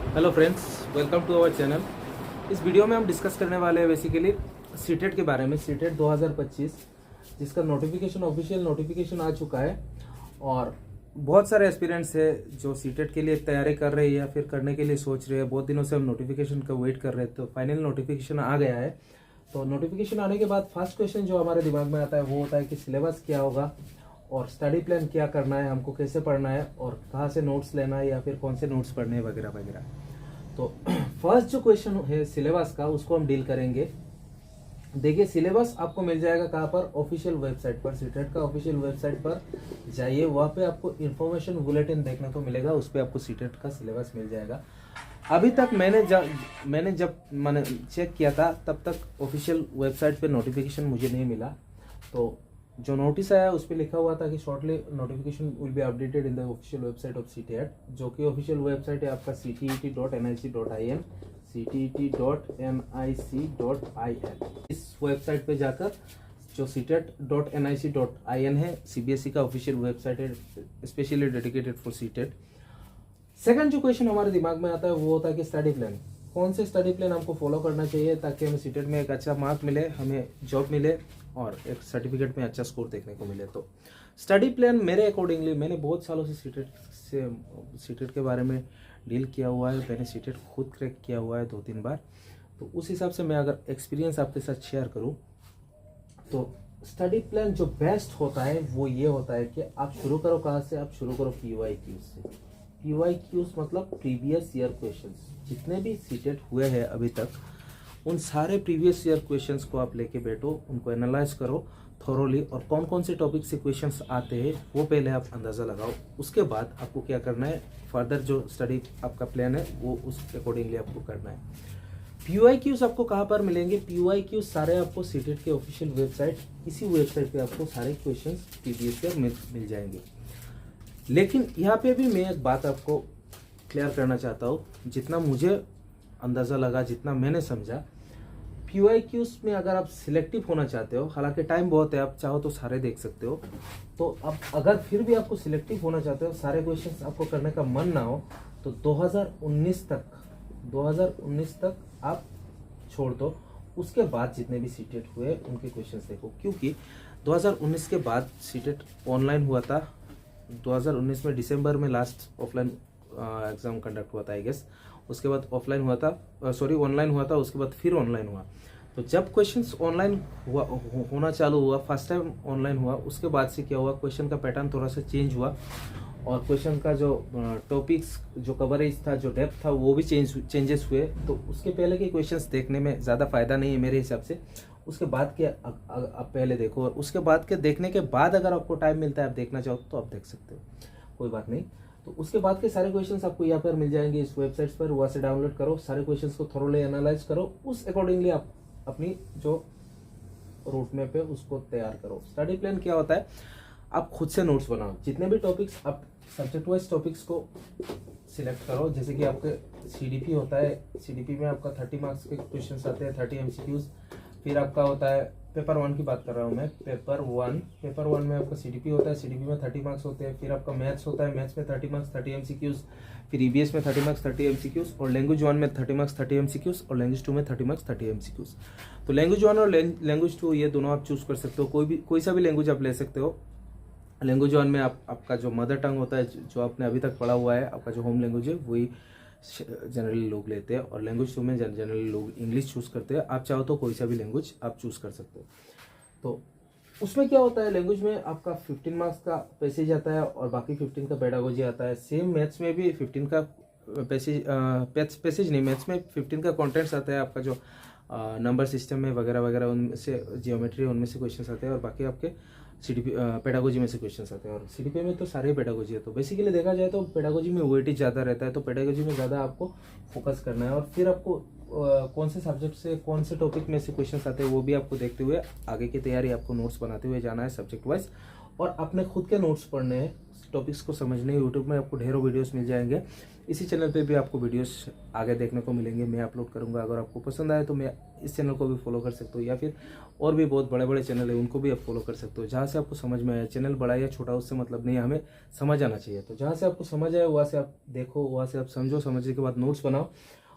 Hello friends, welcome to our channel. इस video में हम डिस्कस करने वाले हैं बेसिकली सीटेट के बारे में। सीटेट 2025 जिसका नोटिफिकेशन ऑफिशियल नोटिफिकेशन आ चुका है और बहुत सारे एस्पिरेंट्स है जो सीटेट के लिए तैयारी कर रहे हैं या फिर करने के लिए सोच रहे हैं। बहुत दिनों से हम नोटिफिकेशन का वेट कर रहे हैं, तो फाइनल नोटिफिकेशन आ गया है। तो नोटिफिकेशन आने के बाद फर्स्ट क्वेश्चन जो हमारे दिमाग में आता है वो होता है कि सिलेबस क्या होगा और स्टडी प्लान क्या करना है, हमको कैसे पढ़ना है और कहाँ से नोट्स लेना है या फिर कौन से नोट्स पढ़ने हैं वगैरह वगैरह। तो फर्स्ट जो क्वेश्चन है सिलेबस का, उसको हम डील करेंगे। देखिए, सिलेबस आपको मिल जाएगा कहाँ पर? ऑफिशियल वेबसाइट पर। सीटेट का ऑफिशियल वेबसाइट पर जाइए, वहाँ पे आपको इन्फॉर्मेशन बुलेटिन देखने को मिलेगा, उस पर आपको सीटेट का सिलेबस मिल जाएगा। अभी तक मैंने जब मैंने चेक किया था तब तक ऑफिशियल वेबसाइट पे नोटिफिकेशन मुझे नहीं मिला। तो जो नोटिस आया उस पर लिखा हुआ था कि shortly notification will be updated in the official website of CTET, जो कि ऑफिशियल वेबसाइट है आपका ctet.nic.in, ctet.nic.in। इस वेबसाइट पे जाकर जो ctet.nic.in है, सीबीएसई का ऑफिशियल वेबसाइट है, specially dedicated for CTET. Second जो क्वेश्चन हमारे दिमाग में आता है वो होता है कि स्टडी प्लान। कौन से स्टडी प्लान हमको फॉलो करना चाहिए ताकि हमें सीटेट में एक अच्छा मार्क मिले, हमें जॉब मिले और एक सर्टिफिकेट में अच्छा स्कोर देखने को मिले। तो स्टडी प्लान मेरे अकॉर्डिंगली, मैंने बहुत सालों से सीटेट के बारे में डील किया हुआ है। मैंने सीटेट खुद क्रैक किया हुआ है 2-3 बार। तो उस हिसाब से मैं अगर एक्सपीरियंस आपके साथ शेयर करूँ तो स्टडी प्लान जो बेस्ट होता है वो ये होता है कि आप शुरू करो कहाँ से? आप शुरू करो PYQs से। PYQs मतलब प्रीवियस ईयर क्वेश्चंस। जितने भी सीटेट हुए हैं अभी तक, उन सारे प्रीवियस ईयर क्वेश्चंस को आप लेके बैठो, उनको एनालाइज करो थोरोली, और कौन कौन से टॉपिक से क्वेश्चंस आते हैं वो पहले आप अंदाज़ा लगाओ। उसके बाद आपको क्या करना है, फर्दर जो स्टडी आपका प्लान है वो उस अकॉर्डिंगली आपको करना है। PYQs आपको कहाँ पर मिलेंगे? PYQs सारे आपको सीटेट के ऑफिशियल वेबसाइट, इसी वेबसाइट पे आपको सारे क्वेश्चंस प्रीवियस ईयर मिल जाएंगे। लेकिन यहाँ पे भी मैं एक बात आपको क्लियर करना चाहता हूँ। जितना मुझे अंदाज़ा लगा, जितना मैंने समझा, PYQs में अगर आप सिलेक्टिव होना चाहते हो, हालांकि टाइम बहुत है, आप चाहो तो सारे देख सकते हो, तो अब अगर फिर भी आपको सिलेक्टिव होना चाहते हो, सारे क्वेश्चंस आपको करने का मन ना हो, तो 2019 तक आप छोड़ दो। उसके बाद जितने भी सीटेट हुए उनके क्वेश्चंस देखो, क्योंकि 2019 के बाद सीटेट ऑनलाइन हुआ था। 2019 में दिसंबर में लास्ट ऑफलाइन एग्जाम कंडक्ट हुआ था आई गेस। उसके बाद ऑफलाइन हुआ था, ऑनलाइन हुआ था, उसके बाद फिर ऑनलाइन हुआ। तो जब क्वेश्चंस ऑनलाइन होना चालू हुआ, फर्स्ट टाइम ऑनलाइन हुआ, उसके बाद से क्या हुआ, क्वेश्चन का पैटर्न थोड़ा सा चेंज हुआ और क्वेश्चन का जो टॉपिक्स, जो कवरेज था, जो डेप्थ था, वो भी चेंजेस हुए। तो उसके पहले के क्वेश्चंस देखने में ज़्यादा फायदा नहीं है मेरे हिसाब से। उसके बाद के आप पहले देखो, और उसके बाद के देखने के बाद अगर आपको टाइम मिलता है, आप देखना चाहो तो आप देख सकते हो, कोई बात नहीं। तो उसके बाद के सारे क्वेश्चंस आपको यहाँ पर मिल जाएंगे इस वेबसाइट पर, वहाँ से डाउनलोड करो, सारे क्वेश्चंस को थोरोली एनालाइज करो, उस अकॉर्डिंगली आप अपनी जो रूट मैप है उसको तैयार करो। स्टडी प्लान क्या होता है? आप खुद से नोट्स बनाओ, जितने भी टॉपिक्स, आप सब्जेक्ट वाइज टॉपिक्स को सिलेक्ट करो। जैसे कि आपके CDP होता है, CDP में आपका 30 मार्क्स के क्वेश्चंस आते हैं, 30 MCQs। फिर आपका होता है पेपर 1 की बात कर रहा हूँ मैं, पेपर वन में आपका CDP होता है, CDP में 30 मार्क्स होते हैं। फिर आपका मैथ्स होता है, मैथ्स में 30 मार्क्स 30 MCQs। फिर EVS में 30 मार्क्स 30 MCQs, और लैंग्वेज 1 में 30 मार्क्स 30 MCQs, और लैंग्वेज 2 में 30 मार्क्स 30 MCQs। तो लैंग्वेज 1 और लैंग्वेज 2 ये दोनों आप चूज कर सकते हो, कोई सा भी लैंग्वेज आप ले सकते हो। लैंग्वेज 1 में आपका जो मदर टंग होता है, जो आपने अभी तक पढ़ा हुआ है, आपका जो होम लैंग्वेज है, वही जनरली लोग लेते हैं। और लैंग्वेज 2 में जनरली लोग इंग्लिश चूज़ करते हैं। आप चाहो तो कोई सा भी लैंग्वेज आप चूज़ कर सकते हो। तो उसमें क्या होता है, लैंग्वेज में आपका 15 मार्क्स का पैसेज आता है और बाकी 15 का पेडागोजी आता है। सेम मैथ्स में भी 15 का पैसेज नहीं, मैथ्स में 15 का कॉन्टेंट्स आता है। आपका जो नंबर सिस्टम है वगैरह वगैरह, उनमें से जियोमेट्री, उनमें से क्वेश्चन आते हैं, और बाकी आपके CDP पेडागोजी में से क्वेश्चन आते हैं। और CDP में तो सारे पेडागोजी है। तो बेसिकली देखा जाए तो पेडागोजी में वेटेज ज़्यादा रहता है, तो पेडागोजी में ज़्यादा आपको फोकस करना है। और फिर आपको कौन से सब्जेक्ट से, कौन से टॉपिक में से क्वेश्चंस आते हैं वो भी आपको देखते हुए आगे की तैयारी, आपको नोट्स बनाते हुए जाना है सब्जेक्ट वाइज। और अपने खुद के नोट्स पढ़ने हैं, टॉपिक्स को समझने यूट्यूब में आपको ढेरों वीडियोस मिल जाएंगे। इसी चैनल पे भी आपको वीडियोस आगे देखने को मिलेंगे, मैं अपलोड करूंगा। अगर आपको पसंद आए तो मैं इस चैनल को भी फॉलो कर सकते हो, या फिर और भी बहुत बड़े बड़े चैनल है उनको भी आप फॉलो कर सकते हो। जहाँ से आपको समझ में आए, चैनल बड़ा या छोटा उससे मतलब नहीं, हमें समझ आना चाहिए। तो जहाँ से आपको समझ आए वहाँ से आप देखो, वहाँ से आप समझो, समझने के बाद नोट्स बनाओ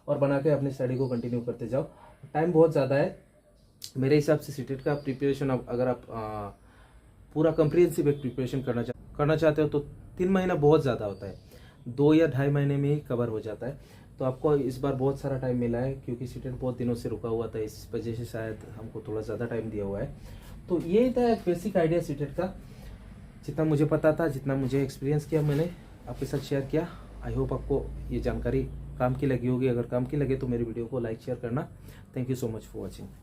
और बना के अपनी स्टडी को कंटिन्यू करते जाओ। टाइम बहुत ज़्यादा है मेरे हिसाब से। सीटेट का प्रिपरेशन अगर आप पूरा कम्प्रिहेंसिव एक प्रिपरेशन करना चाहते हो तो 3 महीना बहुत ज़्यादा होता है, 2 या 2.5 महीने में ही कवर हो जाता है। तो आपको इस बार बहुत सारा टाइम मिला है, क्योंकि सीटेट बहुत दिनों से रुका हुआ था, इस वजह से शायद हमको थोड़ा ज़्यादा टाइम दिया हुआ है। तो यही था एक बेसिक आइडिया सीटेट का, जितना मुझे पता था, जितना मुझे एक्सपीरियंस किया, मैंने आपके साथ शेयर किया। आई होप आपको ये जानकारी काम की लगी होगी। अगर काम की लगे तो मेरी वीडियो को लाइक शेयर करना। Thank you so much for watching.